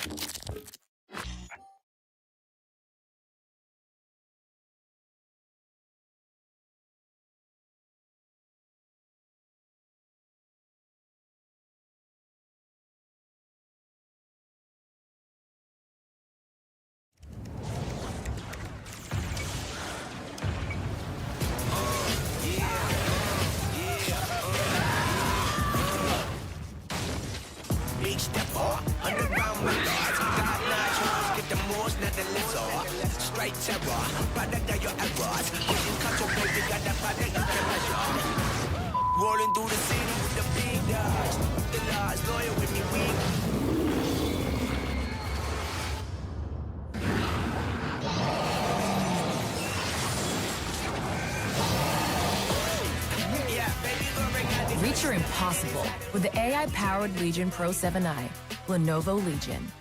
Big stepper, underground methods. God notch ones, get the most, not the lesser. Straight terror, product of your errors. Pushing control, baby, got that product you can measure. Rolling through the city with the big dogs. The laws, loyal with me, weak. Reach your impossible with the AI-powered Legion Pro 7i. Lenovo Legion.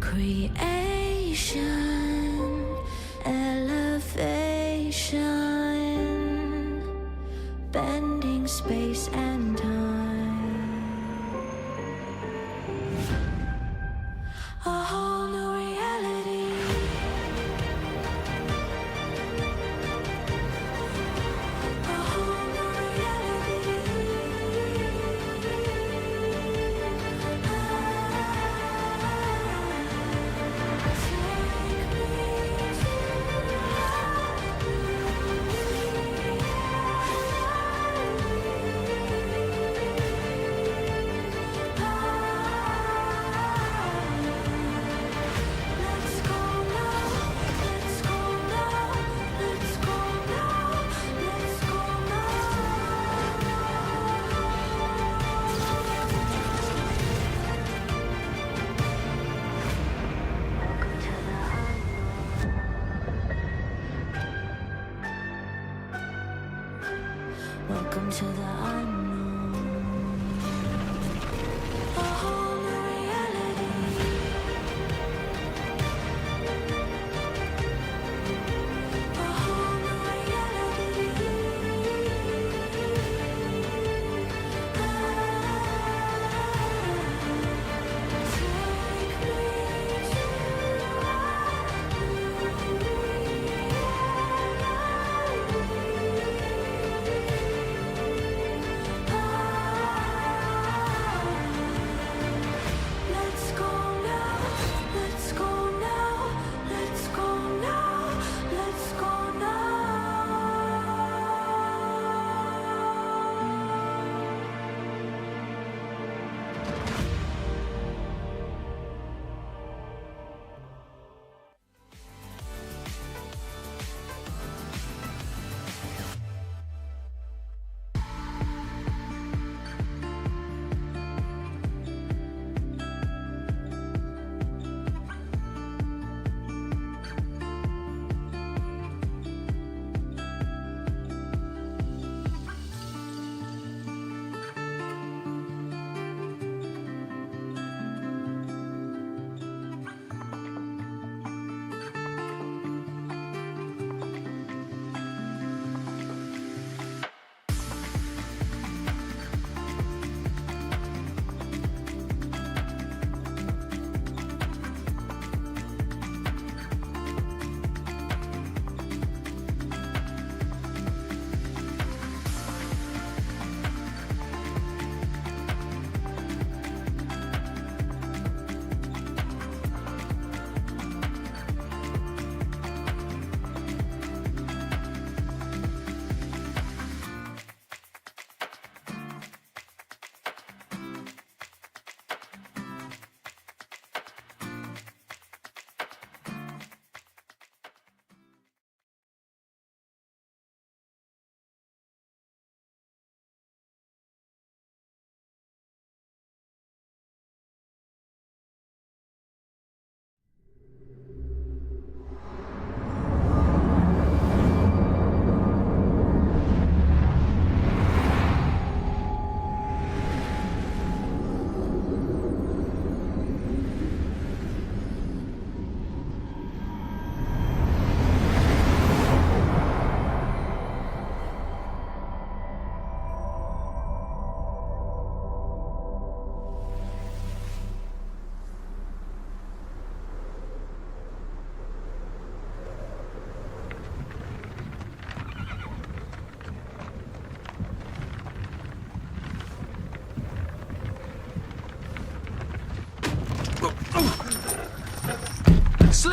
Creation, elevation, bending space and time. A whole new reality. A whole new reality.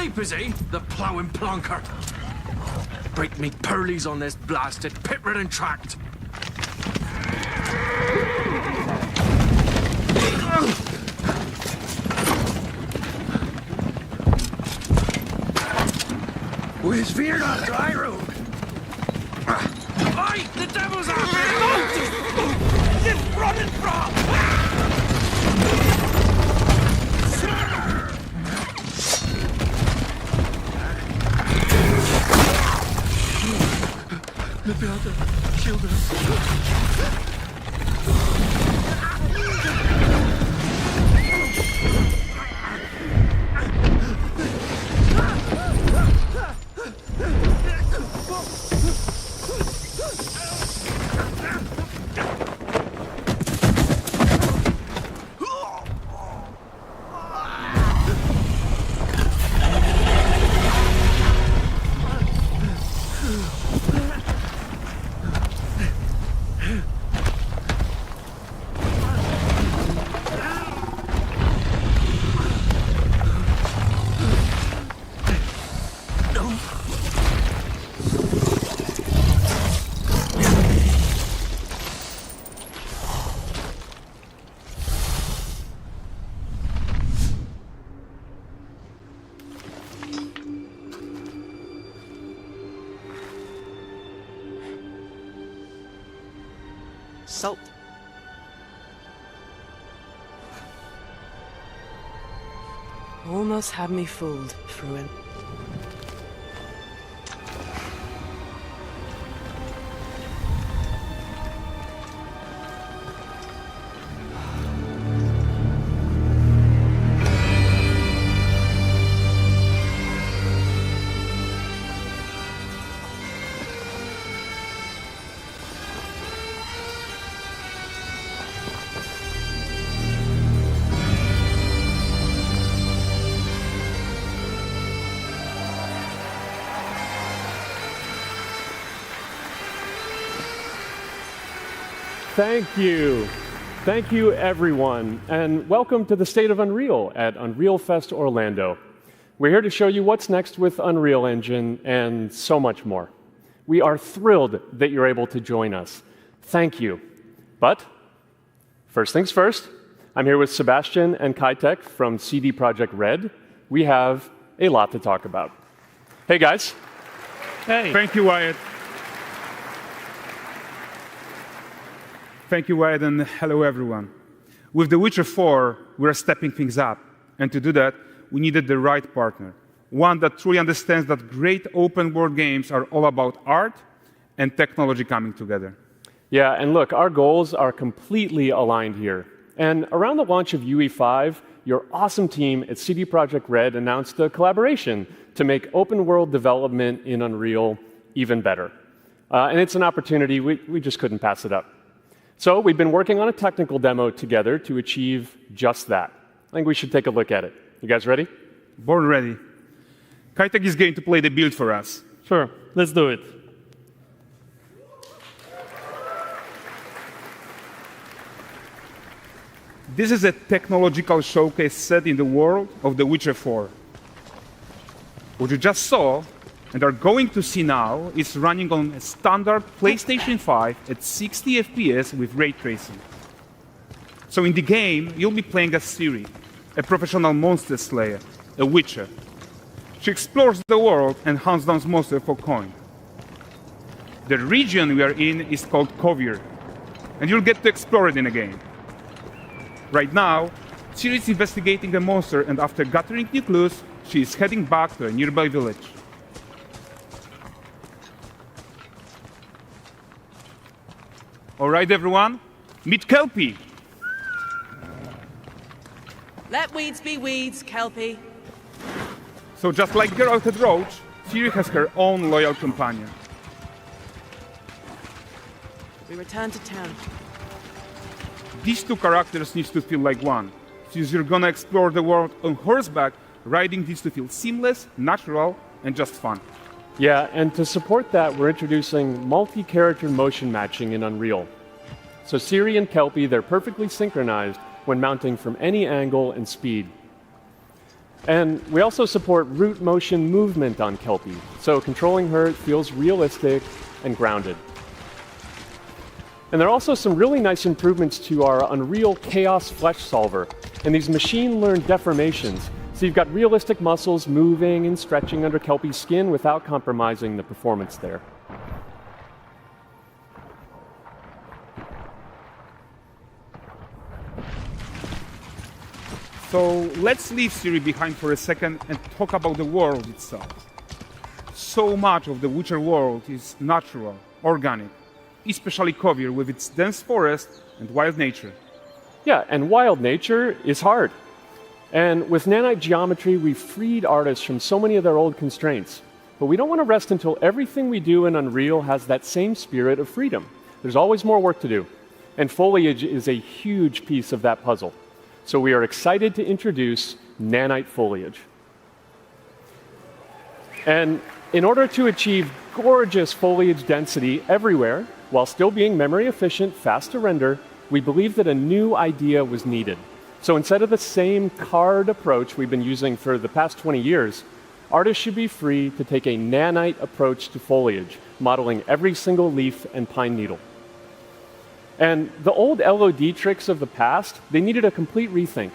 Asleep, is he? The ploughing plonker. Break me pearlies on this blasted pit-ridden tract. Where's Virna, dry road? Oi! The devil's after me! Just running from! Shield Salt. Almost had me fooled, Fruin. Thank you. Thank you, everyone, and welcome to the State of Unreal at Unreal Fest Orlando. We're here to show you what's next with Unreal Engine and so much more. We are thrilled that you're able to join us. Thank you. But first things first, I'm here with Sebastian and Kitek from CD Projekt Red. We have a lot to talk about. Hey, guys. Hey. Thank you, Wyatt. Thank you, Wyatt, and hello, everyone. With The Witcher 4, we're stepping things up. And to do that, we needed the right partner, one that truly understands that great open-world games are all about art and technology coming together. Yeah, and look, our goals are completely aligned here. And around the launch of UE5, your awesome team at CD Projekt Red announced a collaboration to make open-world development in Unreal even better. And it's an opportunity, we just couldn't pass it up. So we've been working on a technical demo together to achieve just that. I think we should take a look at it. You guys ready? Born ready. Kitek is going to play the build for us. Sure, let's do it. This is a technological showcase set in the world of The Witcher 4. What you just saw and are going to see now is running on a standard PlayStation 5 at 60 FPS with ray tracing. So in the game, you'll be playing as Ciri, a professional monster slayer, a witcher. She explores the world and hunts down monsters for coin. The region we are in is called Kovir, and you'll get to explore it in the game. Right now, Ciri is investigating the monster, and after gathering new clues, she is heading back to a nearby village. All right, everyone, meet Kelpie. Let weeds be weeds, Kelpie. So just like Geralt had Roach, Ciri has her own loyal companion. We return to town. These two characters need to feel like one. Since you're gonna explore the world on horseback, riding needs to feel seamless, natural, and just fun. Yeah, and to support that, we're introducing multi-character motion matching in Unreal. So Ciri and Kelpie, they're perfectly synchronized when mounting from any angle and speed. And we also support root motion movement on Kelpie, so controlling her feels realistic and grounded. And there are also some really nice improvements to our Unreal Chaos Flesh Solver and these machine-learned deformations. So you've got realistic muscles moving and stretching under Kelpie's skin without compromising the performance there. So let's leave Siri behind for a second and talk about the world itself. So much of the Witcher world is natural, organic, especially Kovir with its dense forest and wild nature. Yeah, and wild nature is hard. And with nanite geometry, we've freed artists from so many of their old constraints. But we don't want to rest until everything we do in Unreal has that same spirit of freedom. There's always more work to do. And foliage is a huge piece of that puzzle. So we are excited to introduce nanite foliage. And in order to achieve gorgeous foliage density everywhere, while still being memory efficient, fast to render, we believe that a new idea was needed. So instead of the same card approach we've been using for the past 20 years, artists should be free to take a nanite approach to foliage, modeling every single leaf and pine needle. And the old LOD tricks of the past, they needed a complete rethink.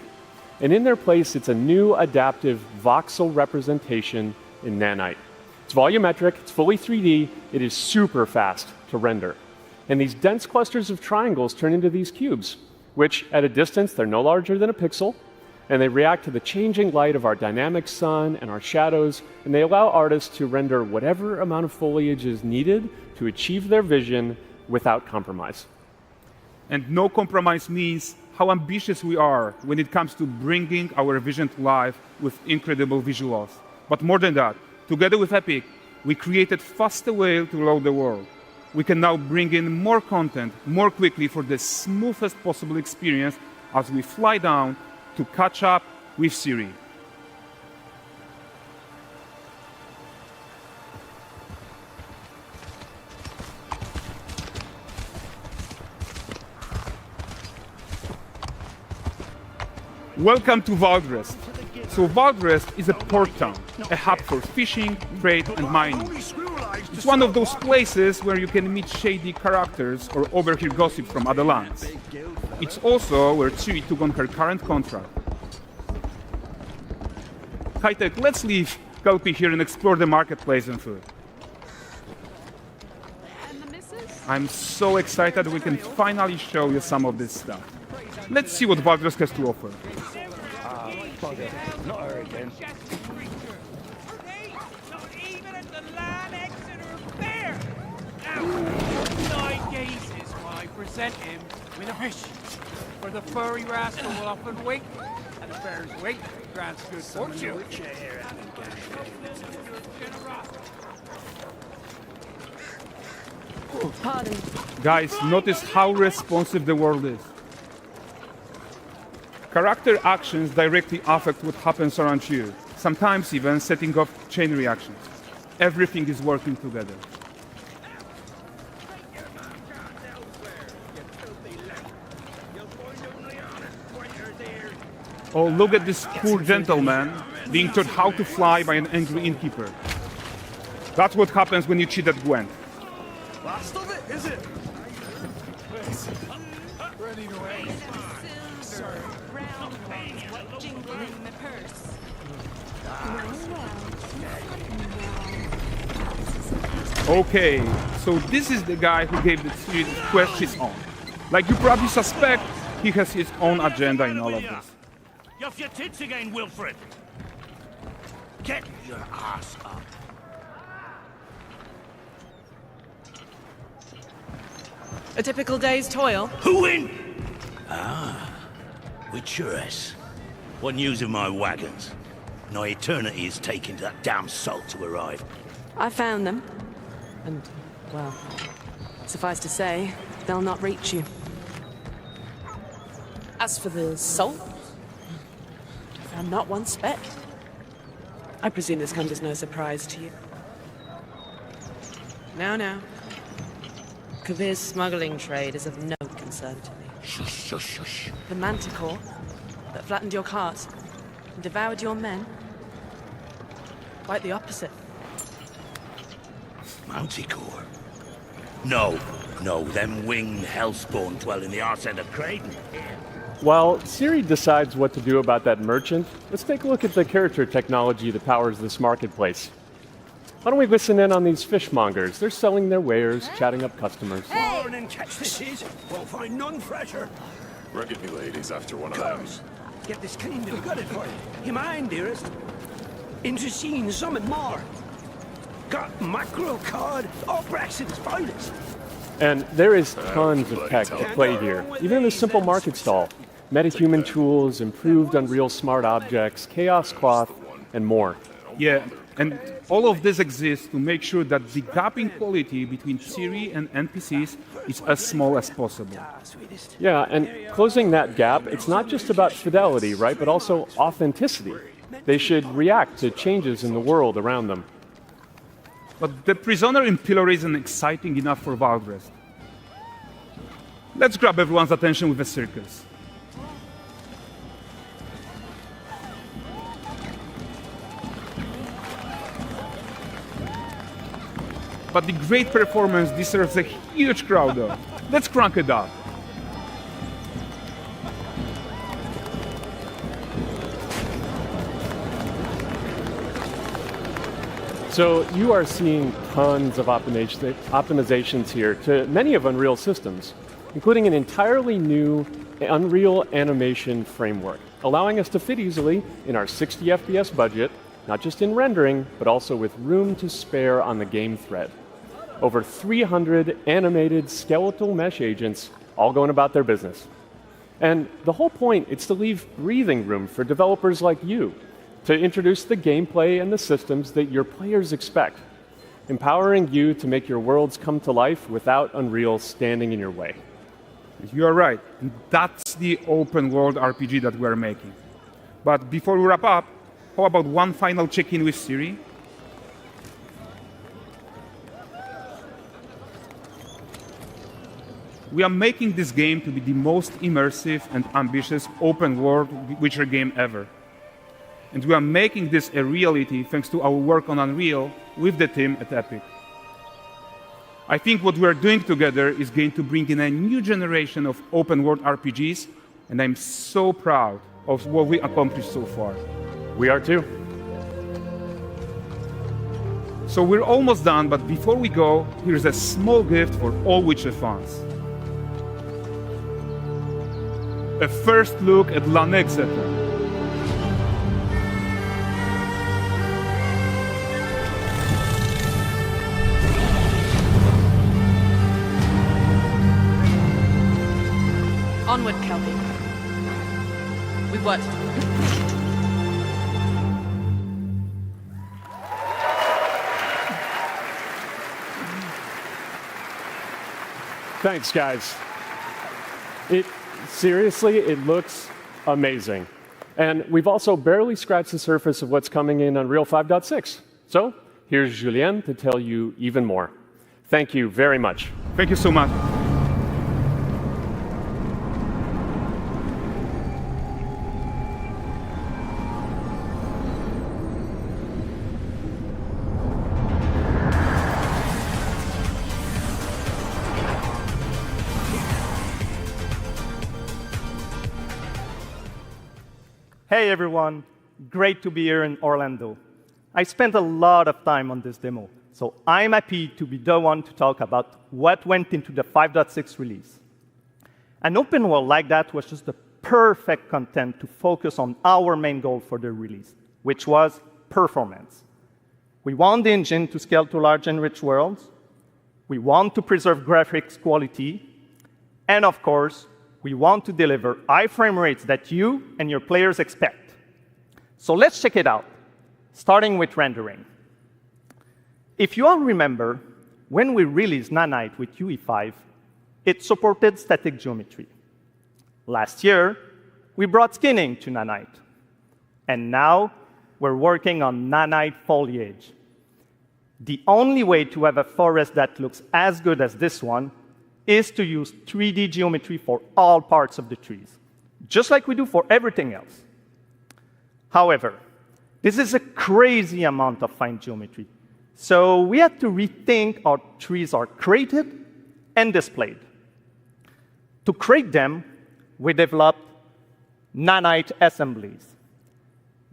And in their place, it's a new adaptive voxel representation in nanite. It's volumetric, it's fully 3D, it is super fast to render. And these dense clusters of triangles turn into these cubes, which at a distance, they're no larger than a pixel, and they react to the changing light of our dynamic sun and our shadows, and they allow artists to render whatever amount of foliage is needed to achieve their vision without compromise. And no compromise means how ambitious we are when it comes to bringing our vision to life with incredible visuals. But more than that, together with Epic, we created faster way to load the world. We can now bring in more content more quickly for the smoothest possible experience as we fly down to catch up with Siri. Welcome to Valdrest. So Valdrest is a port town, a hub for fishing, trade and mining. It's one of those places where you can meet shady characters or overhear gossip from other lands. It's also where Ciri took on her current contract. High-tech, let's leave Kelpie here and explore the marketplace and food. I'm so excited we can finally show you some of this stuff. Let's see what Valdrest has to offer. Not her again. Not even at the land Exeter Fair. Now, 9 cases while I present him with a fish. For the furry rascal will often wait, and the fair's weight grants good fortune. Pardon. Guys, notice how responsive the world is. Character actions directly affect what happens around you, sometimes even setting off chain reactions. Everything is working together. Oh, look at this poor gentleman being taught how to fly by an angry innkeeper. That's what happens when you cheat at Gwent. Last of it, is it? Okay, so this is the guy who gave the quest his own. Like you probably suspect, he has his own agenda in all of this. You're off your tits again, Wilfred. Get your ass up. A typical day's toil. Who in? Ah, Witcheress. What news of my wagons? No eternity is taking that damn salt to arrive. I found them. And, well, suffice to say, they'll not reach you. As for the salt, I found not one speck. I presume this comes as no surprise to you. Now. Kovir's smuggling trade is of no concern to me. Shush, shush, shush. The manticore that flattened your cart, and devoured your men? Quite the opposite. Manticore? No, them winged hellspawn dwell in the arse end of Creighton. While Ciri decides what to do about that merchant, let's take a look at the character technology that powers this marketplace. Why don't we listen in on these fishmongers? They're selling their wares, chatting up customers. Morning catch this is. Won't find none fresher. Reckon me ladies after one of Comes. Get this cleaned and gutted for you. You mind, dearest? Into seeing something more. Got mackerel cod, all Braxton's finest. And there is tons of tech to play here, even in this simple market stall. Metahuman tools, improved Unreal smart objects, chaos cloth, and more. Yeah, and all of this exists to make sure that the gap in quality between Ciri and NPCs is as small as possible. Yeah, and closing that gap, it's not just about fidelity, right, but also authenticity. They should react to changes in the world around them. But the prisoner in Pillory isn't exciting enough for Valdrest. Let's grab everyone's attention with a circus. But the great performance deserves a huge crowd though. Let's crank it up. So you are seeing tons of optimizations here to many of Unreal's systems, including an entirely new Unreal animation framework, allowing us to fit easily in our 60 FPS budget, not just in rendering, but also with room to spare on the game thread. Over 300 animated skeletal mesh agents all going about their business. And the whole point is to leave breathing room for developers like you to introduce the gameplay and the systems that your players expect, empowering you to make your worlds come to life without Unreal standing in your way. You are right. And that's the open world RPG that we are making. But before we wrap up, how about one final check-in with Ciri? We are making this game to be the most immersive and ambitious open world Witcher game ever. And we are making this a reality thanks to our work on Unreal with the team at Epic. I think what we are doing together is going to bring in a new generation of open world RPGs, and I'm so proud of what we accomplished so far. We are too. So we're almost done, but before we go, here's a small gift for all Witcher fans. A first look at Lan Exeter. Onward, Kelpie. We've worked. Thanks, guys. Seriously, it looks amazing. And we've also barely scratched the surface of what's coming in Unreal 5.6. So here's Julien to tell you even more. Thank you very much. Thank you so much. Hey everyone, great to be here in Orlando. I spent a lot of time on this demo, so I'm happy to be the one to talk about what went into the 5.6 release. An open world like that was just the perfect content to focus on our main goal for the release, which was performance. We want the engine to scale to large and rich worlds, we want to preserve graphics quality, and of course, we want to deliver high frame rates that you and your players expect. So let's check it out, starting with rendering. If you all remember, when we released Nanite with UE5, it supported static geometry. Last year, we brought skinning to Nanite. And now, we're working on Nanite foliage. The only way to have a forest that looks as good as this one is to use 3D geometry for all parts of the trees, just like we do for everything else. However, this is a crazy amount of fine geometry. So we had to rethink how trees are created and displayed. To create them, we developed nanite assemblies.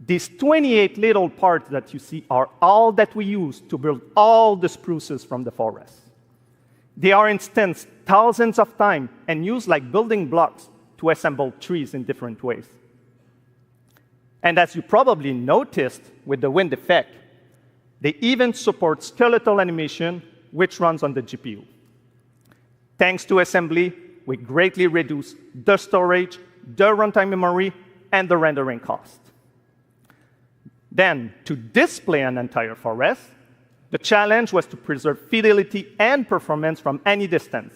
These 28 little parts that you see are all that we use to build all the spruces from the forest. They are instanced thousands of times and used like building blocks to assemble trees in different ways. And as you probably noticed with the wind effect, they even support skeletal animation, which runs on the GPU. Thanks to assembly, we greatly reduce the storage, the runtime memory, and the rendering cost. Then, to display an entire forest, the challenge was to preserve fidelity and performance from any distance.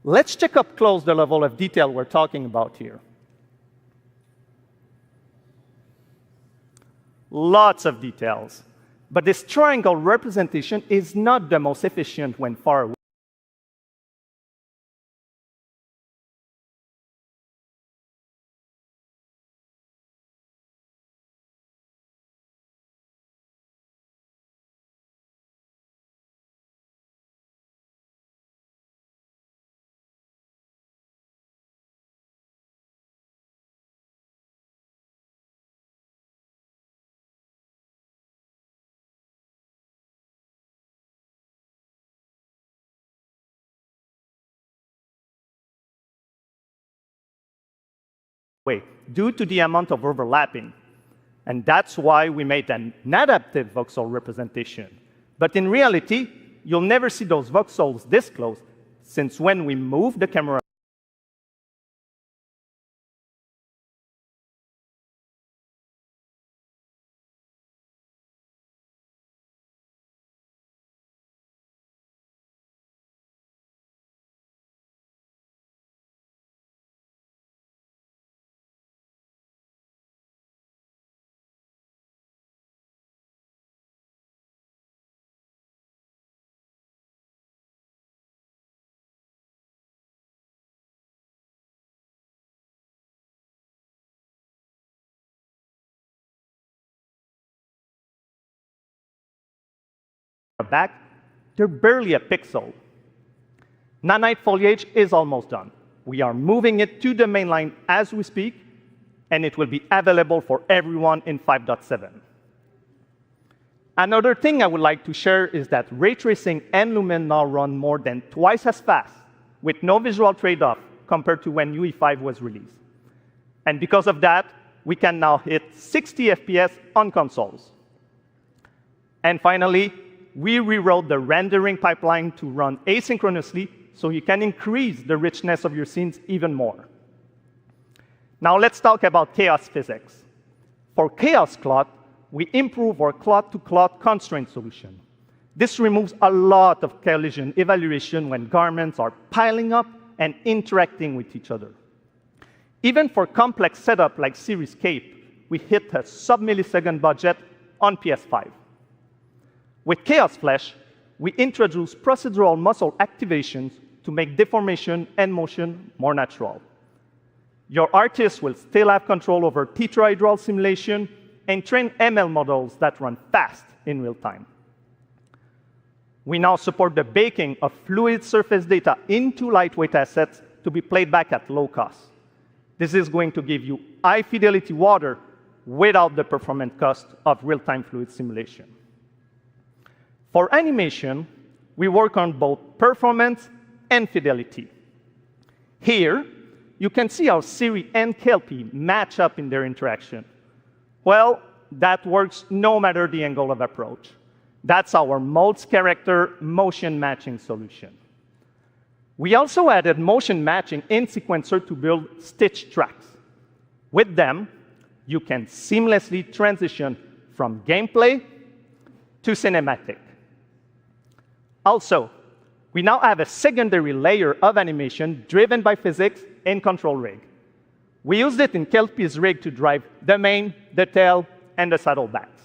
Let's check up close the level of detail we're talking about here. Lots of details. But this triangle representation is not the most efficient when far away. Due to the amount of overlapping. And that's why we made an adaptive voxel representation. But in reality, you'll never see those voxels this close, since when we move the camera back, they're barely a pixel. Nanite foliage is almost done. We are moving it to the mainline as we speak, and it will be available for everyone in 5.7. Another thing I would like to share is that ray tracing and Lumen now run more than twice as fast, with no visual trade-off compared to when UE5 was released. And because of that, we can now hit 60 FPS on consoles. And finally, we rewrote the rendering pipeline to run asynchronously so you can increase the richness of your scenes even more. Now let's talk about chaos physics. For chaos cloth, we improve our cloth-to-cloth constraint solution. This removes a lot of collision evaluation when garments are piling up and interacting with each other. Even for complex setup like Series-Cape, we hit a sub-millisecond budget on PS5. With Chaos Flesh, we introduce procedural muscle activations to make deformation and motion more natural. Your artist will still have control over tetrahedral simulation and train ML models that run fast in real time. We now support the baking of fluid surface data into lightweight assets to be played back at low cost. This is going to give you high-fidelity water without the performance cost of real-time fluid simulation. For animation, we work on both performance and fidelity. Here, you can see how Siri and Kelpie match up in their interaction. Well, that works no matter the angle of approach. That's our Modes character motion matching solution. We also added motion matching in Sequencer to build stitch tracks. With them, you can seamlessly transition from gameplay to cinematic. Also, we now have a secondary layer of animation driven by physics in Control Rig. We used it in Kelpie's rig to drive the mane, the tail, and the saddlebags.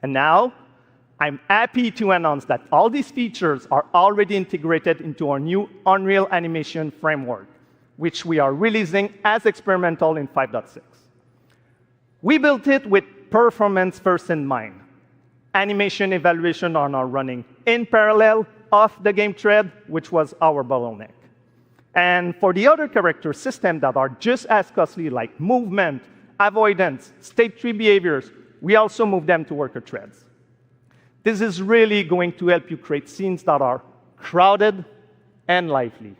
And now, I'm happy to announce that all these features are already integrated into our new Unreal Animation framework, which we are releasing as experimental in 5.6. We built it with performance first in mind. Animation evaluation are now running in parallel off the game thread, which was our bottleneck. And for the other character systems that are just as costly, like movement, avoidance, state tree behaviors, we also move them to worker threads. This is really going to help you create scenes that are crowded and lively.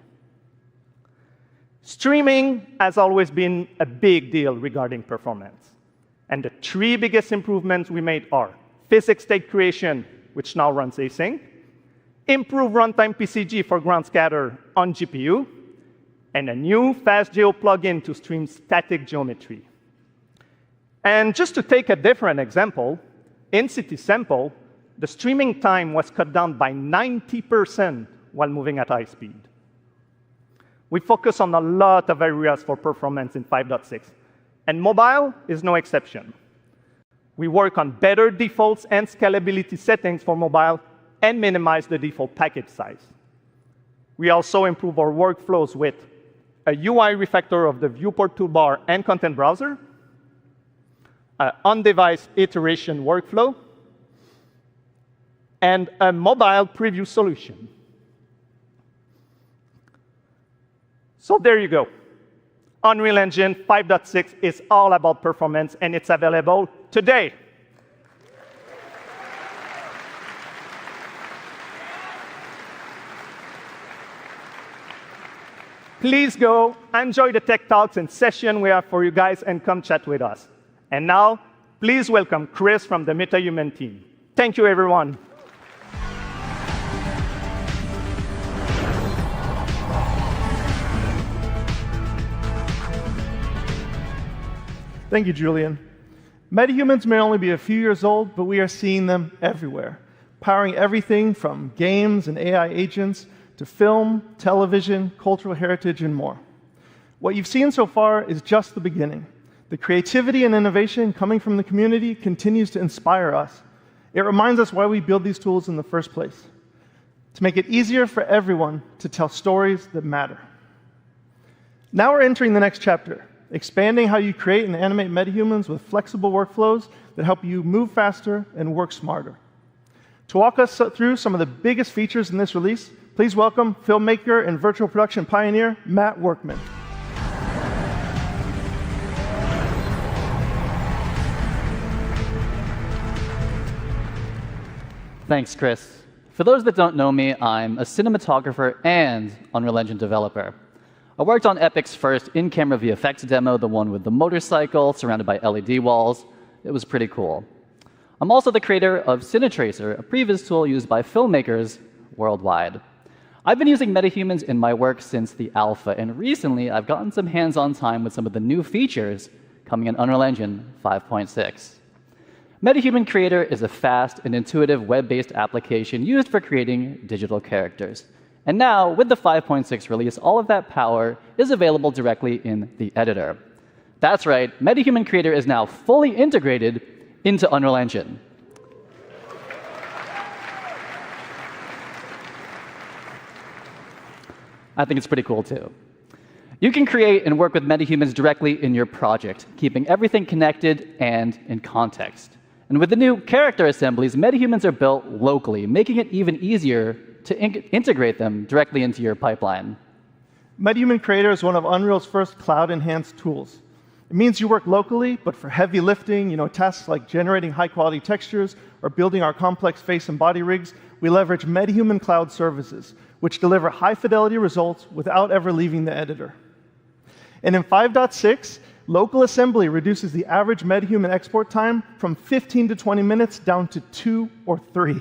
Streaming has always been a big deal regarding performance. And the three biggest improvements we made are physics state creation, which now runs async, improve runtime PCG for ground scatter on GPU, and a new FastGeo plugin to stream static geometry. And just to take a different example, in CitySample, the streaming time was cut down by 90% while moving at high speed. We focus on a lot of areas for performance in 5.6, and mobile is no exception. We work on better defaults and scalability settings for mobile and minimize the default package size. We also improve our workflows with a UI refactor of the viewport toolbar and content browser, an on-device iteration workflow, and a mobile preview solution. So there you go. Unreal Engine 5.6 is all about performance, and it's available today. Please go enjoy the tech talks and session we have for you guys and come chat with us. And now, please welcome Chris from the MetaHuman team. Thank you, everyone. Thank you, Julian. MetaHumans may only be a few years old, but we are seeing them everywhere, powering everything from games and AI agents to film, television, cultural heritage, and more. What you've seen so far is just the beginning. The creativity and innovation coming from the community continues to inspire us. It reminds us why we build these tools in the first place, to make it easier for everyone to tell stories that matter. Now we're entering the next chapter, expanding how you create and animate metahumans with flexible workflows that help you move faster and work smarter. To walk us through some of the biggest features in this release, please welcome filmmaker and virtual production pioneer, Matt Workman. Thanks, Chris. For those that don't know me, I'm a cinematographer and Unreal Engine developer. I worked on Epic's first in-camera VFX demo, the one with the motorcycle surrounded by LED walls. It was pretty cool. I'm also the creator of Cinetracer, a previous tool used by filmmakers worldwide. I've been using metahumans in my work since the alpha, and recently I've gotten some hands-on time with some of the new features coming in Unreal Engine 5.6. MetaHuman Creator is a fast and intuitive web-based application used for creating digital characters. And now, with the 5.6 release, all of that power is available directly in the editor. That's right, MetaHuman Creator is now fully integrated into Unreal Engine. I think it's pretty cool, too. You can create and work with metahumans directly in your project, keeping everything connected and in context. And with the new character assemblies, metahumans are built locally, making it even easier to integrate them directly into your pipeline. MetaHuman Creator is one of Unreal's first cloud-enhanced tools. It means you work locally, but for heavy lifting, tasks like generating high-quality textures or building our complex face and body rigs, we leverage MetaHuman Cloud Services, which deliver high-fidelity results without ever leaving the editor. And in 5.6, local assembly reduces the average MetaHuman export time from 15 to 20 minutes down to 2 or 3.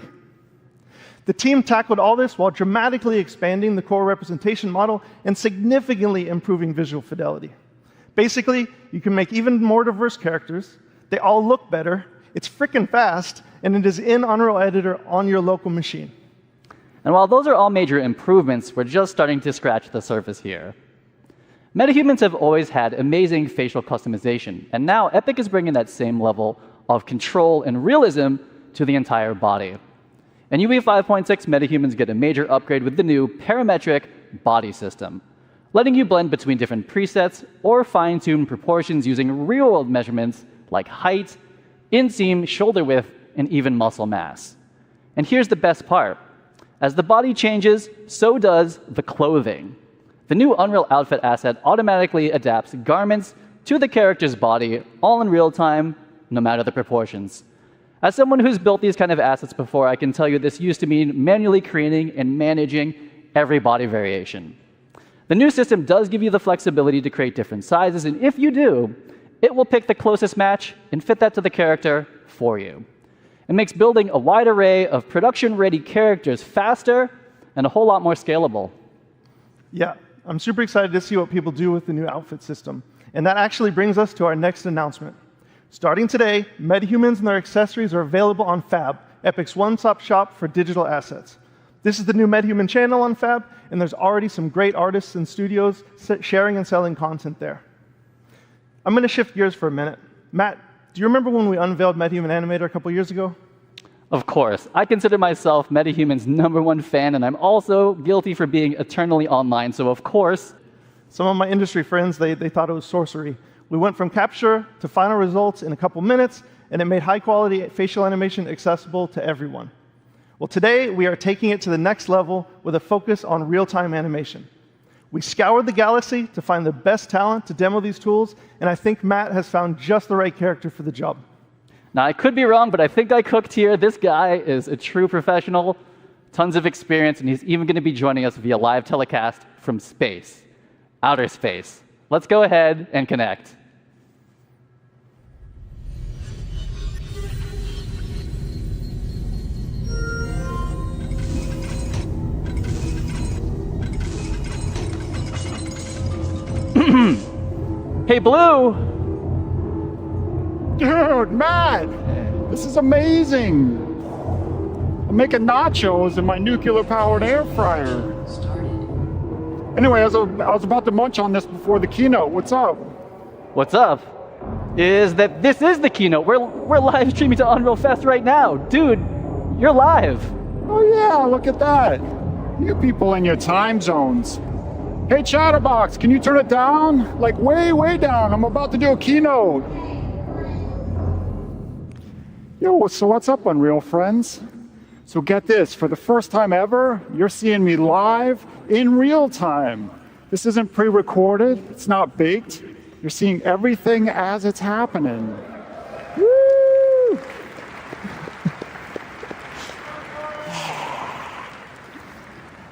The team tackled all this while dramatically expanding the core representation model and significantly improving visual fidelity. Basically, you can make even more diverse characters, they all look better, it's frickin' fast, and it is in Unreal Editor on your local machine. And while those are all major improvements, we're just starting to scratch the surface here. Metahumans have always had amazing facial customization, and now Epic is bringing that same level of control and realism to the entire body. In UE 5.6, metahumans get a major upgrade with the new parametric body system, letting you blend between different presets or fine-tune proportions using real-world measurements like height, inseam, shoulder width, and even muscle mass. And here's the best part. As the body changes, so does the clothing. The new Unreal Outfit asset automatically adapts garments to the character's body, all in real time, no matter the proportions. As someone who's built these kind of assets before, I can tell you this used to mean manually creating and managing every body variation. The new system does give you the flexibility to create different sizes, and if you do, it will pick the closest match and fit that to the character for you. It makes building a wide array of production-ready characters faster and a whole lot more scalable. Yeah, I'm super excited to see what people do with the new outfit system. And that actually brings us to our next announcement. Starting today, MetaHumans and their accessories are available on Fab, Epic's one-stop shop for digital assets. This is the new MetaHuman channel on Fab, and there's already some great artists and studios sharing and selling content there. I'm going to shift gears for a minute. Matt, do you remember when we unveiled MetaHuman Animator a couple years ago? Of course. I consider myself MetaHuman's #1 fan, and I'm also guilty for being eternally online, so of course. Some of my industry friends, they thought it was sorcery. We went from capture to final results in a couple minutes, and it made high-quality facial animation accessible to everyone. Well, today, we are taking it to the next level with a focus on real-time animation. We scoured the galaxy to find the best talent to demo these tools, and I think Matt has found just the right character for the job. Now, I could be wrong, but I think I cooked here. This guy is a true professional, tons of experience, and he's even going to be joining us via live telecast from space, outer space. Let's go ahead and connect. Hey, Blue! Dude, Matt! This is amazing! I'm making nachos in my nuclear-powered air fryer. Anyway, I was about to munch on this before the keynote. What's up? What's up is that this is the keynote. We're live streaming to Unreal Fest right now. Dude, you're live. Oh yeah, look at that. You people in your time zones. Hey, Chatterbox, can you turn it down? Like way, way down. I'm about to do a keynote. Yo, so what's up, Unreal friends? So get this, for the first time ever, you're seeing me live in real time. This isn't pre-recorded, it's not baked. You're seeing everything as it's happening. Woo!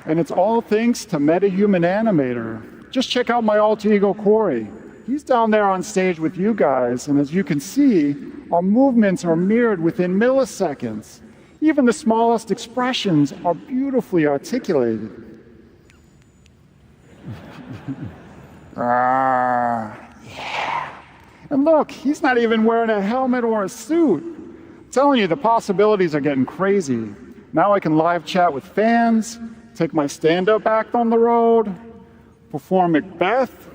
And it's all thanks to MetaHuman Animator. Just check out my alter ego, Corey. He's down there on stage with you guys, and as you can see, our movements are mirrored within milliseconds. Even the smallest expressions are beautifully articulated. Yeah. And look, he's not even wearing a helmet or a suit. I'm telling you, the possibilities are getting crazy. Now I can live chat with fans, take my stand-up act on the road, perform Macbeth.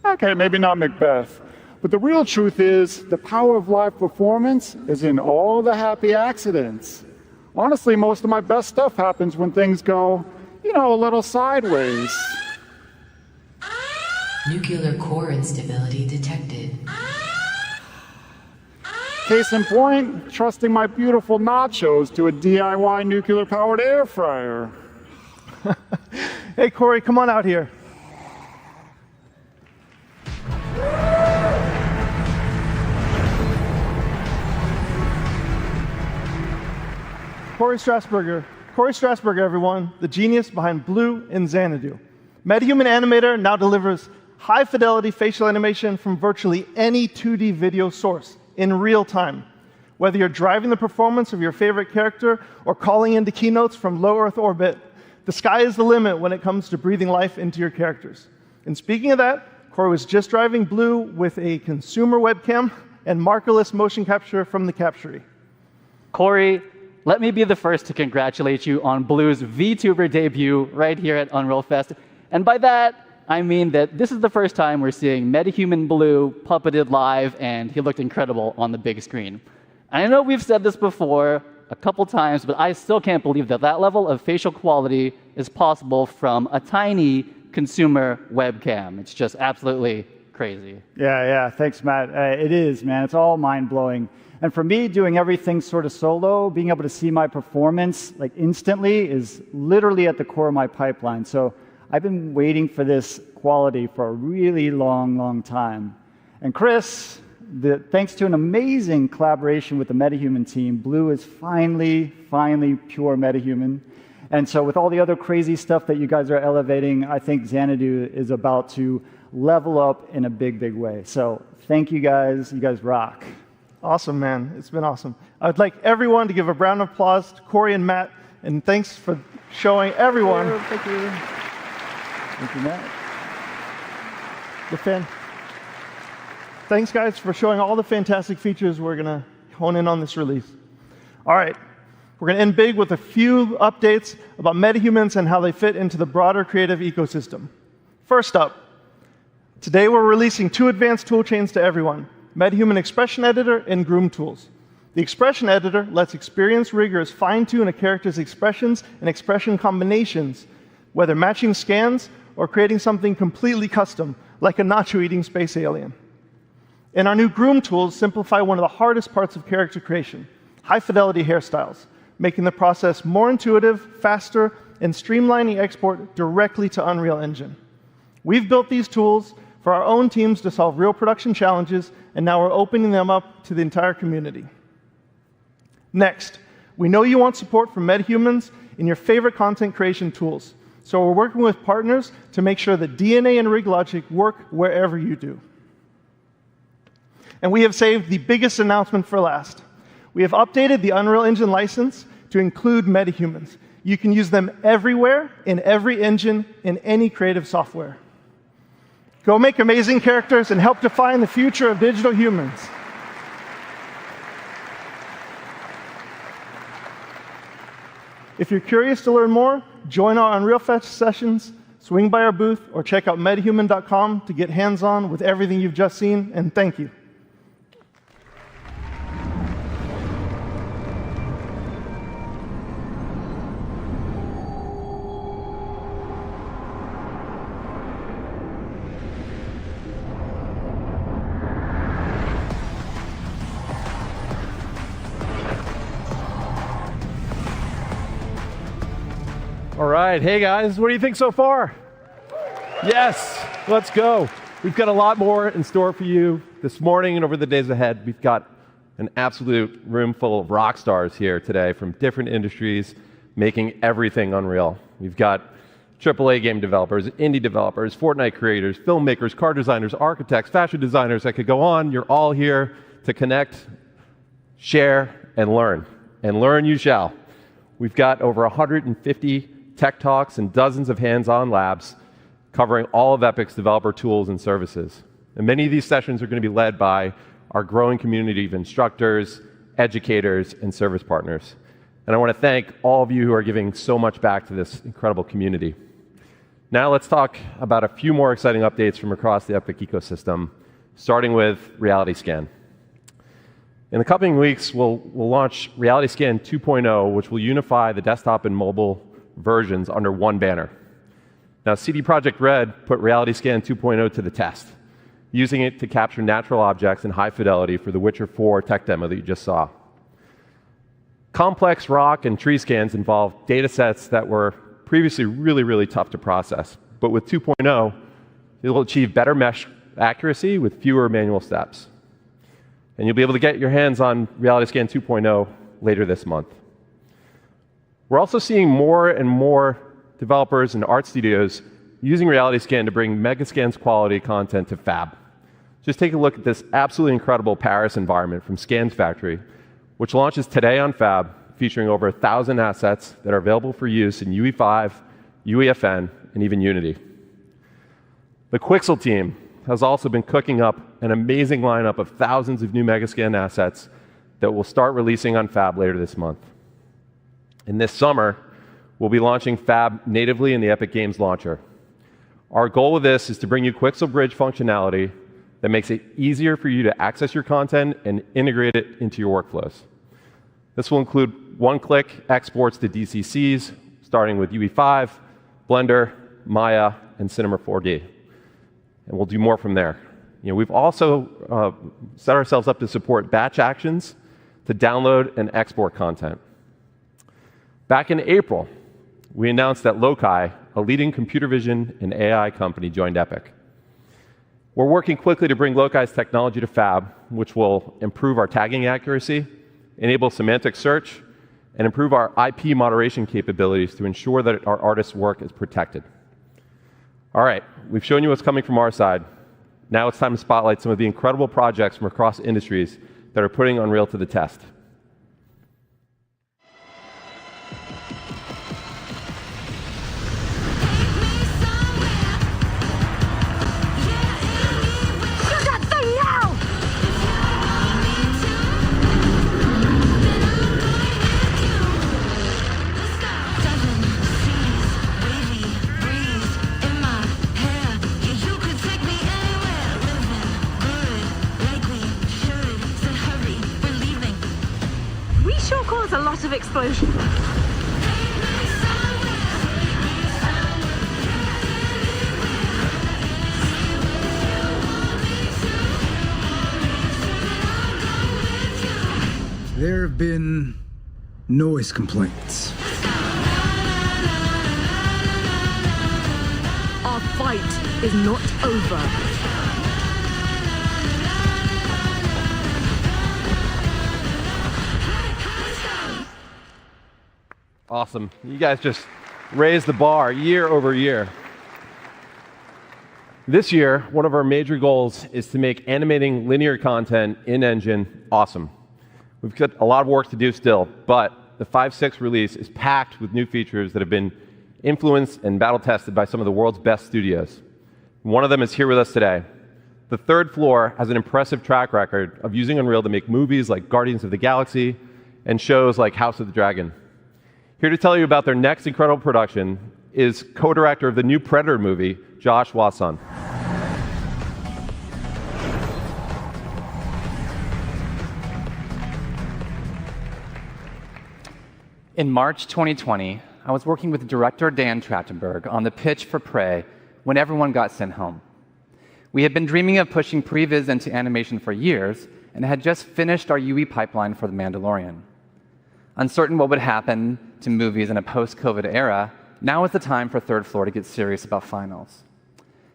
Okay, maybe not Macbeth. But the real truth is, the power of live performance is in all the happy accidents. Honestly, most of my best stuff happens when things go, you know, a little sideways. Nuclear core instability detected. Case in point, trusting my beautiful nachos to a DIY nuclear-powered air fryer. Hey, Corey, come on out here. Corey Strasberger, everyone, the genius behind Blue and Xanadu. MetaHuman Animator now delivers high-fidelity facial animation from virtually any 2D video source in real time. Whether you're driving the performance of your favorite character or calling into keynotes from low Earth orbit, the sky is the limit when it comes to breathing life into your characters. And speaking of that, Corey was just driving Blue with a consumer webcam and markerless motion capture from the Captury. Corey, let me be the first to congratulate you on Blue's VTuber debut right here at Unreal Fest. And by that, I mean that this is the first time we're seeing MetaHuman Blue puppeted live, and he looked incredible on the big screen. And I know we've said this before a couple times, but I still can't believe that that level of facial quality is possible from a tiny consumer webcam. It's just absolutely crazy. Yeah, thanks, Matt. It is, man. It's all mind-blowing. And for me, doing everything sort of solo, being able to see my performance like instantly is literally at the core of my pipeline. So I've been waiting for this quality for a really long time. And Chris, thanks to an amazing collaboration with the MetaHuman team, Blue is finally pure MetaHuman. And so with all the other crazy stuff that you guys are elevating, I think Xanadu is about to level up in a big way. So thank you guys. You guys rock. Awesome, man. It's been awesome. I'd like everyone to give a round of applause to Corey and Matt, and thanks for showing everyone. Thank you. Thank you, Matt. Thanks, guys, for showing all the fantastic features we're going to hone in on this release. All right. We're going to end big with a few updates about metahumans and how they fit into the broader creative ecosystem. First up, today we're releasing 2 advanced toolchains to everyone: MetaHuman Expression Editor and Groom Tools. The Expression Editor lets experienced riggers fine-tune a character's expressions and expression combinations, whether matching scans or creating something completely custom, like a nacho-eating space alien. And our new Groom Tools simplify one of the hardest parts of character creation: high-fidelity hairstyles, making the process more intuitive, faster, and streamlining export directly to Unreal Engine. We've built these tools for our own teams to solve real production challenges, and now we're opening them up to the entire community. Next, we know you want support from MetaHumans in your favorite content creation tools, so we're working with partners to make sure that DNA and RigLogic work wherever you do. And we have saved the biggest announcement for last. We have updated the Unreal Engine license to include MetaHumans. You can use them everywhere, in every engine, in any creative software. Go make amazing characters and help define the future of digital humans. If you're curious to learn more, join our Unreal Fest sessions, swing by our booth, or check out metahuman.com to get hands-on with everything you've just seen, and thank you. All right, hey guys, what do you think so far? Yes, let's go. We've got a lot more in store for you this morning and over the days ahead. We've got an absolute room full of rock stars here today from different industries making everything Unreal. We've got AAA game developers, indie developers, Fortnite creators, filmmakers, car designers, architects, fashion designers. I could go on. You're all here to connect, share, and learn. And learn you shall. We've got over 150 tech talks and dozens of hands-on labs covering all of Epic's developer tools and services. And many of these sessions are going to be led by our growing community of instructors, educators, and service partners. And I want to thank all of you who are giving so much back to this incredible community. Now let's talk about a few more exciting updates from across the Epic ecosystem, starting with RealityScan. In the coming weeks, we'll launch RealityScan 2.0, which will unify the desktop and mobile versions under one banner. Now, CD Projekt Red put RealityScan 2.0 to the test, using it to capture natural objects in high fidelity for the Witcher 4 tech demo that you just saw. Complex rock and tree scans involve data sets that were previously really tough to process. But with 2.0, it'll achieve better mesh accuracy with fewer manual steps. And you'll be able to get your hands on RealityScan 2.0 later this month. We're also seeing more and more developers and art studios using RealityScan to bring Megascan's quality content to Fab. Just take a look at this absolutely incredible Paris environment from Scans Factory, which launches today on Fab, featuring over 1,000 assets that are available for use in UE5, UEFN, and even Unity. The Quixel team has also been cooking up an amazing lineup of thousands of new Megascan assets that will start releasing on Fab later this month. And this summer, we'll be launching Fab natively in the Epic Games Launcher. Our goal with this is to bring you Quixel Bridge functionality that makes it easier for you to access your content and integrate it into your workflows. This will include one-click exports to DCCs, starting with UE5, Blender, Maya, and Cinema 4D. And we'll do more from there. We've also set ourselves up to support batch actions to download and export content. Back in April, we announced that Loci, a leading computer vision and AI company, joined Epic. We're working quickly to bring Loci's technology to Fab, which will improve our tagging accuracy, enable semantic search, and improve our IP moderation capabilities to ensure that our artists' work is protected. All right, we've shown you what's coming from our side. Now it's time to spotlight some of the incredible projects from across industries that are putting Unreal to the test. A lot of explosion. There have been noise complaints. Our fight is not over. Awesome. You guys just raised the bar year over year. This year, one of our major goals is to make animating linear content in Engine awesome. We've got a lot of work to do still, but the 5.6 release is packed with new features that have been influenced and battle tested by some of the world's best studios. One of them is here with us today. The Third Floor has an impressive track record of using Unreal to make movies like Guardians of the Galaxy and shows like House of the Dragon. Here to tell you about their next incredible production is co-director of the new Predator movie, Josh Wasson. In March 2020, I was working with director Dan Trachtenberg on the pitch for Prey when everyone got sent home. We had been dreaming of pushing previs into animation for years and had just finished our UE pipeline for The Mandalorian. Uncertain what would happen to movies in a post-COVID era, now is the time for Third Floor to get serious about finals.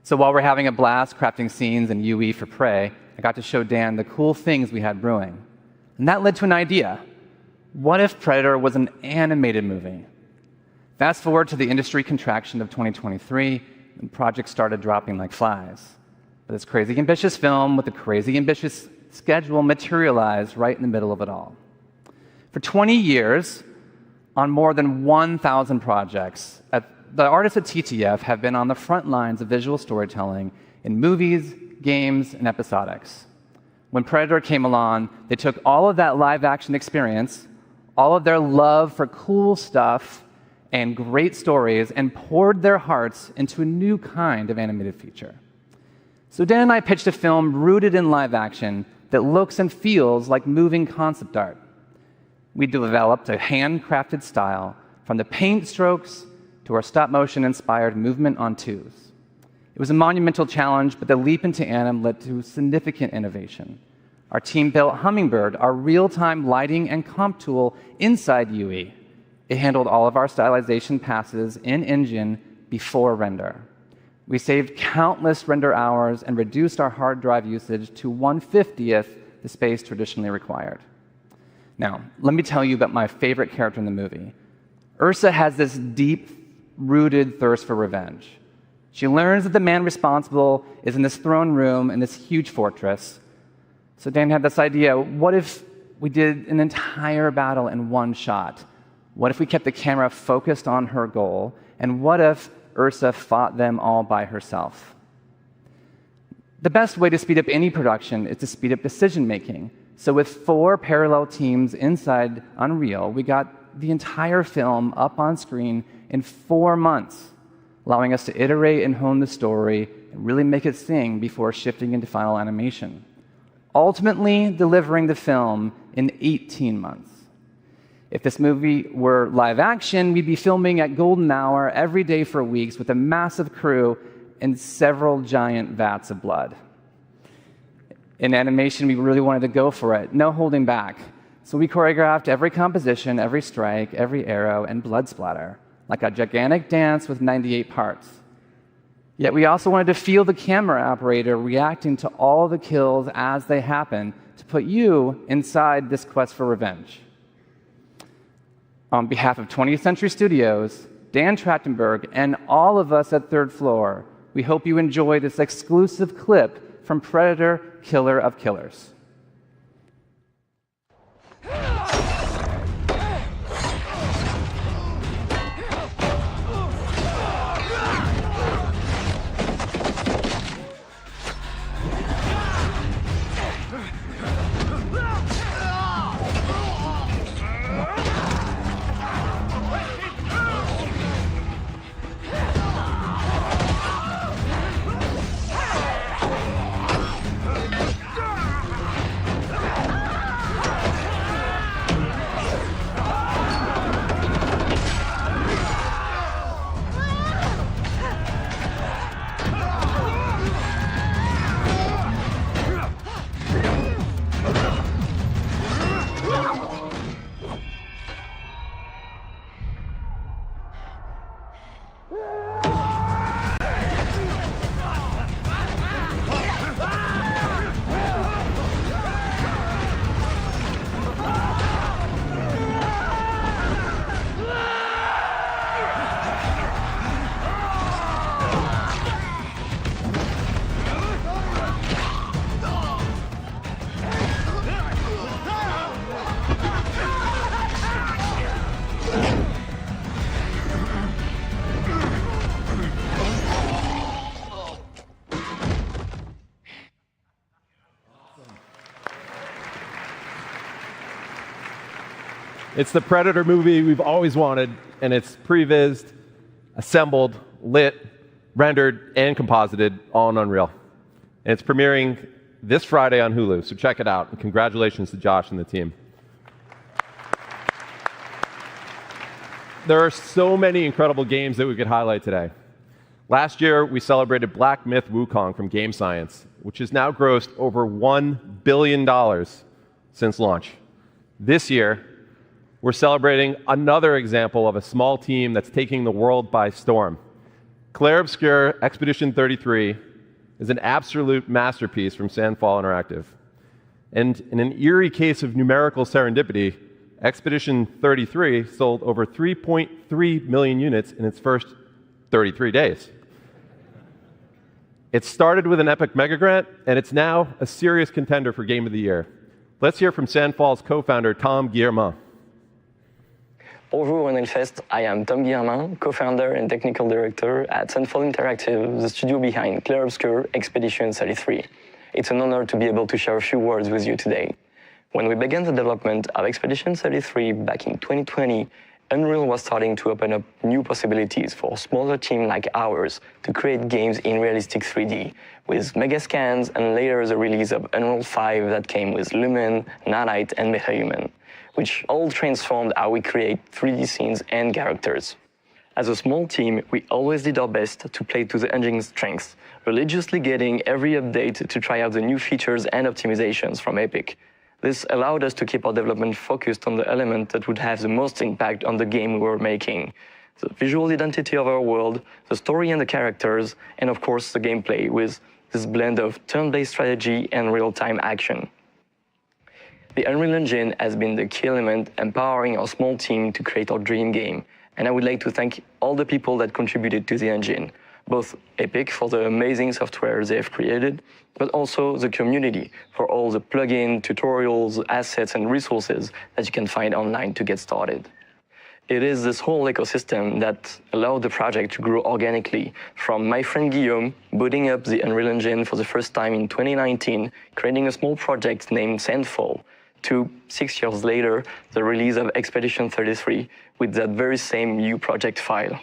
So while we're having a blast crafting scenes in UE for Prey, I got to show Dan the cool things we had brewing. And that led to an idea. What if Predator was an animated movie? Fast forward to the industry contraction of 2023, and projects started dropping like flies. But this crazy ambitious film with a crazy ambitious schedule materialized right in the middle of it all. For 20 years, on more than 1,000 projects, the artists at TTF have been on the front lines of visual storytelling in movies, games, and episodics. When Predator came along, they took all of that live-action experience, all of their love for cool stuff and great stories, and poured their hearts into a new kind of animated feature. So Dan and I pitched a film rooted in live action that looks and feels like moving concept art. We developed a handcrafted style from the paint strokes to our stop-motion-inspired movement on twos. It was a monumental challenge, but the leap into anim led to significant innovation. Our team built Hummingbird, our real-time lighting and comp tool inside UE. It handled all of our stylization passes in Engine before render. We saved countless render hours and reduced our hard drive usage to 1/50th the space traditionally required. Now, let me tell you about my favorite character in the movie. Ursa has this deep-rooted thirst for revenge. She learns that the man responsible is in this throne room in this huge fortress. So Dan had this idea, what if we did an entire battle in one shot? What if we kept the camera focused on her goal? And what if Ursa fought them all by herself? The best way to speed up any production is to speed up decision-making. So with 4 parallel teams inside Unreal, we got the entire film up on screen in 4 months, allowing us to iterate and hone the story and really make it sing before shifting into final animation, ultimately delivering the film in 18 months. If this movie were live action, we'd be filming at golden hour every day for weeks with a massive crew and several giant vats of blood. In animation, we really wanted to go for it, no holding back. So we choreographed every composition, every strike, every arrow, and blood splatter, like a gigantic dance with 98 parts. Yet we also wanted to feel the camera operator reacting to all the kills as they happen to put you inside this quest for revenge. On behalf of 20th Century Studios, Dan Trachtenberg, and all of us at Third Floor, we hope you enjoy this exclusive clip from Predator: Killer of Killers. It's the Predator movie we've always wanted, and it's prevised, assembled, lit, rendered, and composited all in Unreal. And it's premiering this Friday on Hulu, so check it out. And congratulations to Josh and the team. There are so many incredible games that we could highlight today. Last year, we celebrated Black Myth: Wukong from Game Science, which has now grossed over $1 billion since launch. This year, we're celebrating another example of a small team that's taking the world by storm. Clair Obscur Expedition 33 is an absolute masterpiece from Sandfall Interactive. And in an eerie case of numerical serendipity, Expedition 33 sold over 3.3 million units in its first 33 days. It started with an epic mega grant, and it's now a serious contender for Game of the Year. Let's hear from Sandfall's co-founder, Tom Guillermin. Bonjour Hellfest, I am Tom Guillermin, co-founder and technical director at Sandfall Interactive, the studio behind Clair Obscur Expedition 33. It's an honor to be able to share a few words with you today. When we began the development of Expedition 33 back in 2020, Unreal was starting to open up new possibilities for a smaller team like ours to create games in realistic 3D, with Megascans and later the release of Unreal 5 that came with Lumen, Nanite, and MetaHuman, which all transformed how we create 3D scenes and characters. As a small team, we always did our best to play to the engine's strengths, religiously getting every update to try out the new features and optimizations from Epic. This allowed us to keep our development focused on the element that would have the most impact on the game we were making: the visual identity of our world, the story and the characters, and of course the gameplay, with this blend of turn-based strategy and real-time action. The Unreal Engine has been the key element empowering our small team to create our dream game, and I would like to thank all the people that contributed to the engine, both Epic for the amazing software they've created, but also the community for all the plugins, tutorials, assets, and resources that you can find online to get started. It is this whole ecosystem that allowed the project to grow organically, from my friend Guillaume booting up the Unreal Engine for the first time in 2019, creating a small project named Sandfall, to 6 years later, the release of Expedition 33 with that very same new project file.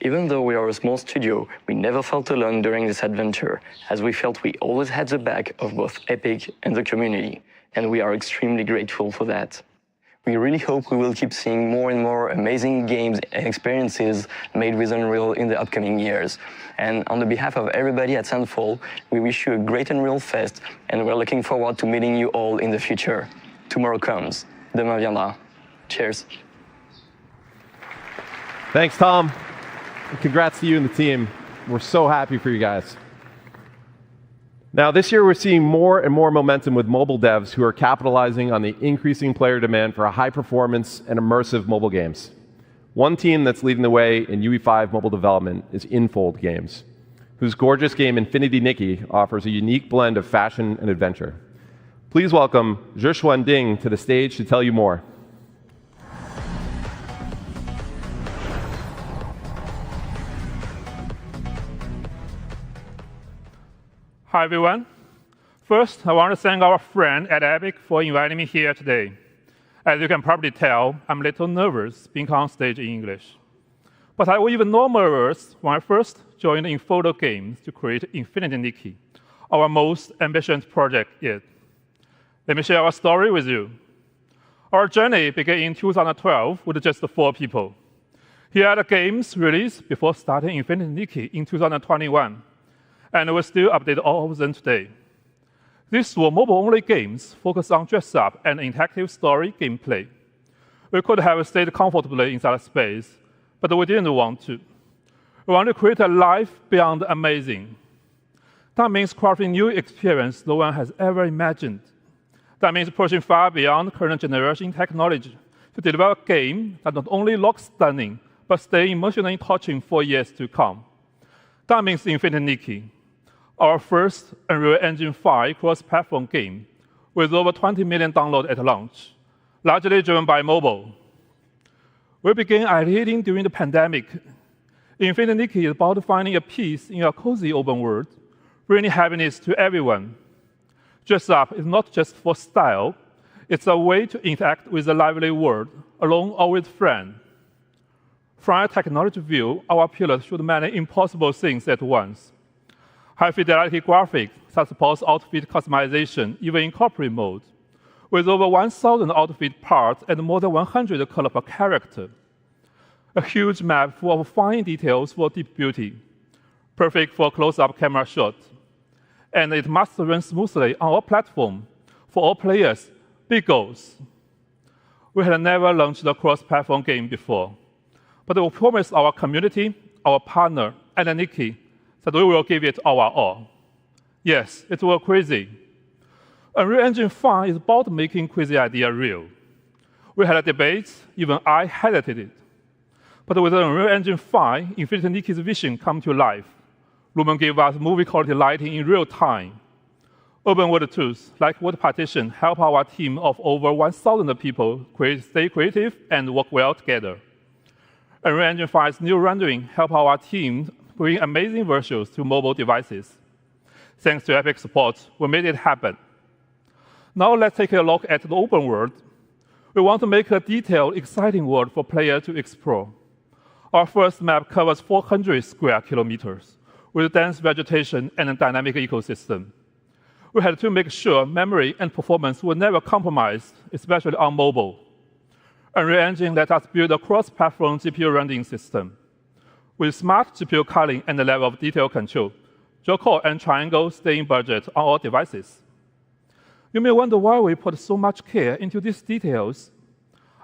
Even though we are a small studio, we never felt alone during this adventure, as we felt we always had the back of both Epic and the community, and we are extremely grateful for that. We really hope we will keep seeing more and more amazing games and experiences made with Unreal in the upcoming years. And on the behalf of everybody at Sunfall, we wish you a great Unreal Fest, and we're looking forward to meeting you all in the future. Tomorrow comes. Demain viendra. Cheers. Thanks, Tom. And congrats to you and the team. We're so happy for you guys. Now, this year we're seeing more and more momentum with mobile devs who are capitalizing on the increasing player demand for high-performance and immersive mobile games. One team that's leading the way in UE5 mobile development is Infold Games, whose gorgeous game Infinity Nikki offers a unique blend of fashion and adventure. Please welcome Zhishuan Ding to the stage to tell you more. Hi, everyone. First, I want to thank our friend at Epic for inviting me here today. As you can probably tell, I'm a little nervous being on stage in English. But I was even more nervous when I first joined Infold Games to create Infinity Nikki, our most ambitious project yet. Let me share our story with you. Our journey began in 2012 with just 4 people. Here are the games released before starting Infinity Nikki in 2021. And we still update all of them today. These were mobile-only games focused on dress-up and interactive story gameplay. We could have stayed comfortably inside space, but we didn't want to. We want to create a life beyond amazing. That means crafting new experience no one has ever imagined. That means pushing far beyond current generation technology to deliver a game that not only looks stunning, but stay emotionally touching for years to come. That means Infinity Nikki, our first Unreal Engine 5 cross-platform game with over 20 million downloads at launch, largely driven by mobile. We began ideating during the pandemic. Infinity Nikki is about finding a peace in a cozy open world, bringing happiness to everyone. Dress Up is not just for style, it's a way to interact with the lively world, alone or with friends. From a technology view, our pillars should many impossible things at once. High-fidelity graphics that supports outfit customization, even in corporate mode, with over 1,000 outfit parts and more than 100 colors per character. A huge map full of fine details for deep beauty, perfect for close-up camera shots. And it must run smoothly on our platform. For all players, big goals. We had never launched a cross-platform game before, but we promised our community, our partner, and Nikki that we will give it our all. Yes, it was crazy. Unreal Engine 5 is about making crazy idea real. We had a debate, even I hesitated. But with Unreal Engine 5, Infinity Nikki's vision come to life. Lumen gave us movie-quality lighting in real time. Open world tools like Word Partition help our team of over 1,000 people stay creative and work well together. Unreal Engine 5's new rendering help our team bring amazing visuals to mobile devices. Thanks to Epic support, we made it happen. Now let's take a look at the open world. We want to make a detailed, exciting world for players to explore. Our first map covers 400 square kilometers with dense vegetation and a dynamic ecosystem. We had to make sure memory and performance were never compromised, especially on mobile. Unreal Engine let us build a cross-platform GPU rendering system. With smart GPU culling and a level of detail control, dual-core and triangle stay in budget on all devices. You may wonder why we put so much care into these details.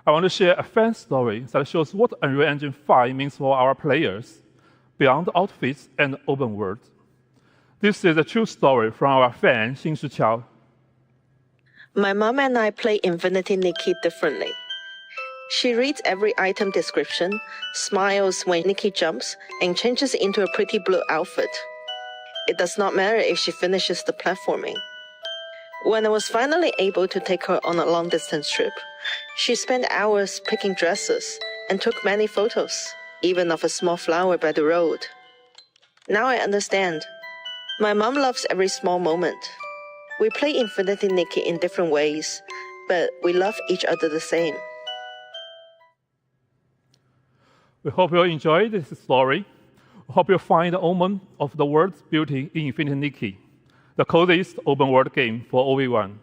I want to share a fan story that shows what Unreal Engine 5 means for our players, beyond outfits and open world. This is a true story from our fan, Xinshi Qiao. My mom and I play Infinity Nikki differently. She reads every item description, smiles when Nikki jumps, and changes into a pretty blue outfit. It does not matter if she finishes the platforming. When I was finally able to take her on a long-distance trip, she spent hours picking dresses and took many photos, even of a small flower by the road. Now I understand. My mom loves every small moment. We play Infinity Nikki in different ways, but we love each other the same. We hope you enjoyed this story. We hope you find the omen of the world's beauty in Infinity Nikki, the coziest open world game for OV1.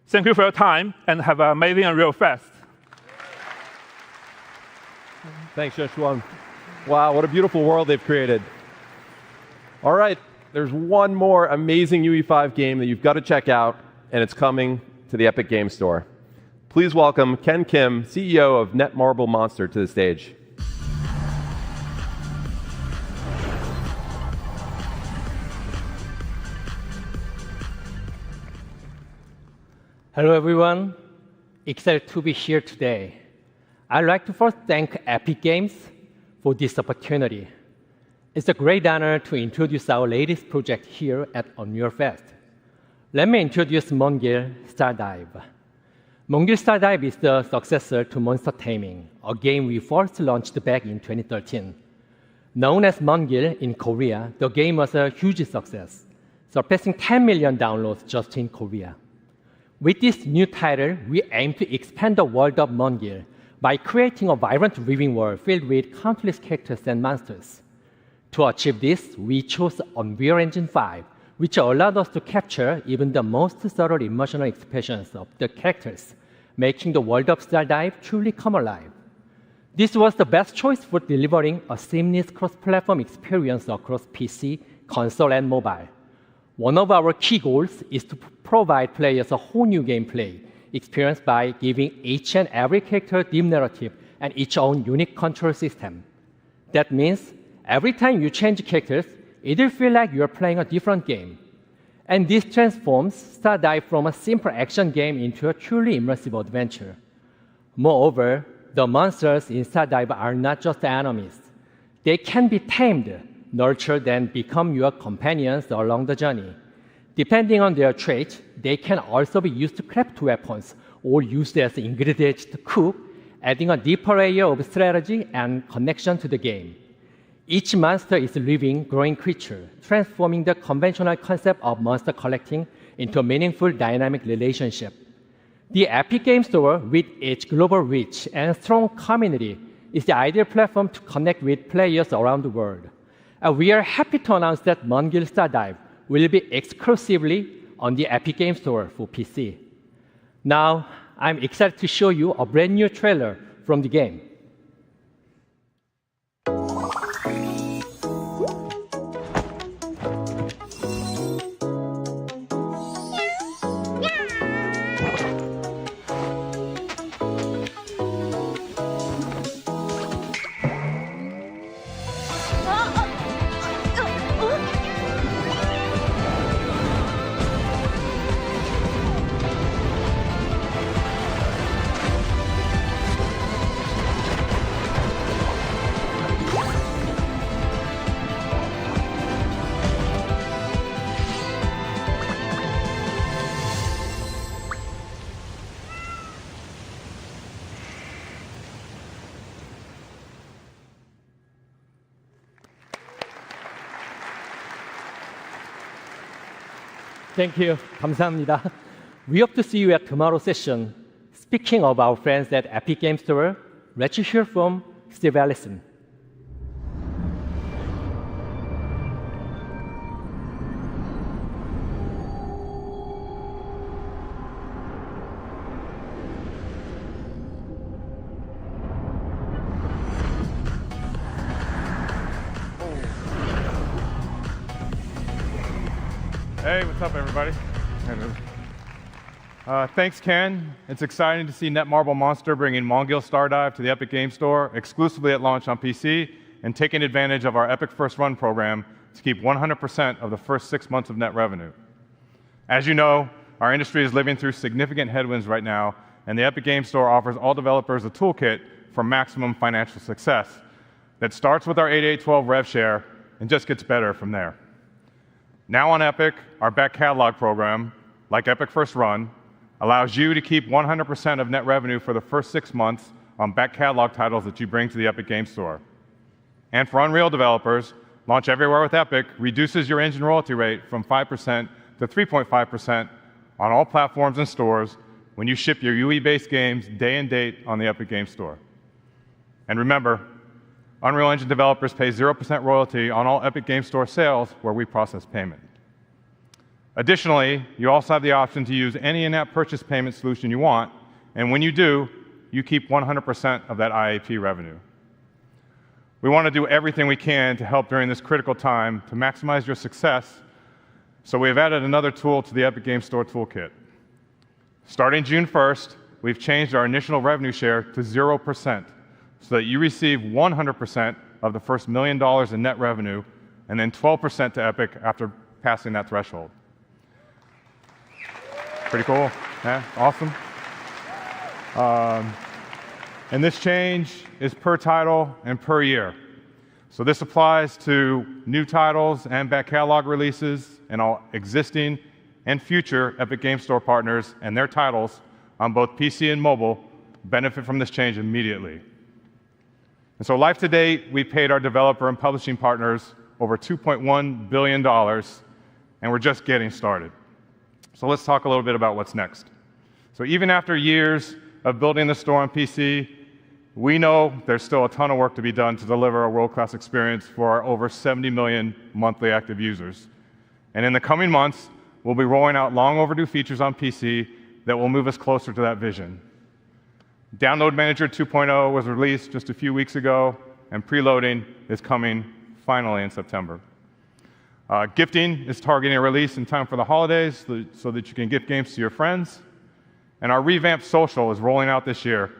Thank you for your time and have an amazing Unreal Fest. Thanks, Joshua. Wow, what a beautiful world they've created. All right, there's one more amazing UE5 game that you've got to check out, and it's coming to the Epic Games Store. Please welcome Ken Kim, CEO of Netmarble Monster, to the stage. Hello, everyone. Excited to be here today. I'd like to first thank Epic Games for this opportunity. It's a great honor to introduce our latest project here at Unreal Fest. Let me introduce Mongil Stardive. Mongil Stardive is the successor to Monster Taming, a game we first launched back in 2013. Known as Mongil in Korea, the game was a huge success, surpassing 10 million downloads just in Korea. With this new title, we aim to expand the world of Mongil by creating a vibrant living world filled with countless characters and monsters. To achieve this, we chose Unreal Engine 5, which allowed us to capture even the most subtle emotional expressions of the characters, making the world of Stardive truly come alive. This was the best choice for delivering a seamless cross-platform experience across PC, console, and mobile. One of our key goals is to provide players a whole new gameplay experience by giving each and every character a deep narrative and its own unique control system. That means every time you change characters, it'll feel like you're playing a different game. And this transforms Stardive from a simple action game into a truly immersive adventure. Moreover, the monsters in Stardive are not just enemies. They can be tamed, nurtured, and become your companions along the journey. Depending on their traits, they can also be used to craft weapons or used as ingredients to cook, adding a deeper layer of strategy and connection to the game. Each monster is a living, growing creature, transforming the conventional concept of monster collecting into a meaningful, dynamic relationship. The Epic Games Store, with its global reach and strong community, is the ideal platform to connect with players around the world. And we are happy to announce that Mongil Stardive will be exclusively on the Epic Games Store for PC. Now, I'm excited to show you a brand new trailer from the game. Thank you. 감사합니다. We hope to see you at tomorrow's session. Speaking of our friends at Epic Games Store, let's hear from Steve Allison. Hey, what's up, everybody? Thanks, Ken. It's exciting to see Netmarble Monster bringing Mongil Stardive to the Epic Games Store exclusively at launch on PC and taking advantage of our Epic First Run program to keep 100% of the first 6 months of net revenue. As you know, our industry is living through significant headwinds right now, and the Epic Games Store offers all developers a toolkit for maximum financial success that starts with our 8812 rev share and just gets better from there. Now on Epic, our back catalog program, like Epic First Run, allows you to keep 100% of net revenue for the first 6 months on back catalog titles that you bring to the Epic Games Store. And for Unreal developers, Launch Everywhere with Epic reduces your engine royalty rate from 5% to 3.5% on all platforms and stores when you ship your UE-based games day and date on the Epic Games Store. And remember, Unreal Engine developers pay 0% royalty on all Epic Games Store sales where we process payment. Additionally, you also have the option to use any in-app purchase payment solution you want, and when you do, you keep 100% of that IAP revenue. We want to do everything we can to help during this critical time to maximize your success, so we have added another tool to the Epic Games Store Toolkit. Starting June 1st, we've changed our initial revenue share to 0%, so that you receive 100% of the first $1 million in net revenue, and then 12% to Epic after passing that threshold. Pretty cool, yeah, awesome. And this change is per title and per year. So this applies to new titles and back catalog releases, and all existing and future Epic Games Store partners and their titles on both PC and mobile benefit from this change immediately. And so life to date, we paid our developer and publishing partners over $2.1 billion, and we're just getting started. So let's talk a little bit about what's next. So even after years of building the store on PC, we know there's still a ton of work to be done to deliver a world-class experience for our over 70 million monthly active users. And in the coming months, we'll be rolling out long overdue features on PC that will move us closer to that vision. Download Manager 2.0 was released just a few weeks ago, and preloading is coming finally in September. Gifting is targeting a release in time for the holidays so that you can gift games to your friends. And our revamped social is rolling out this year,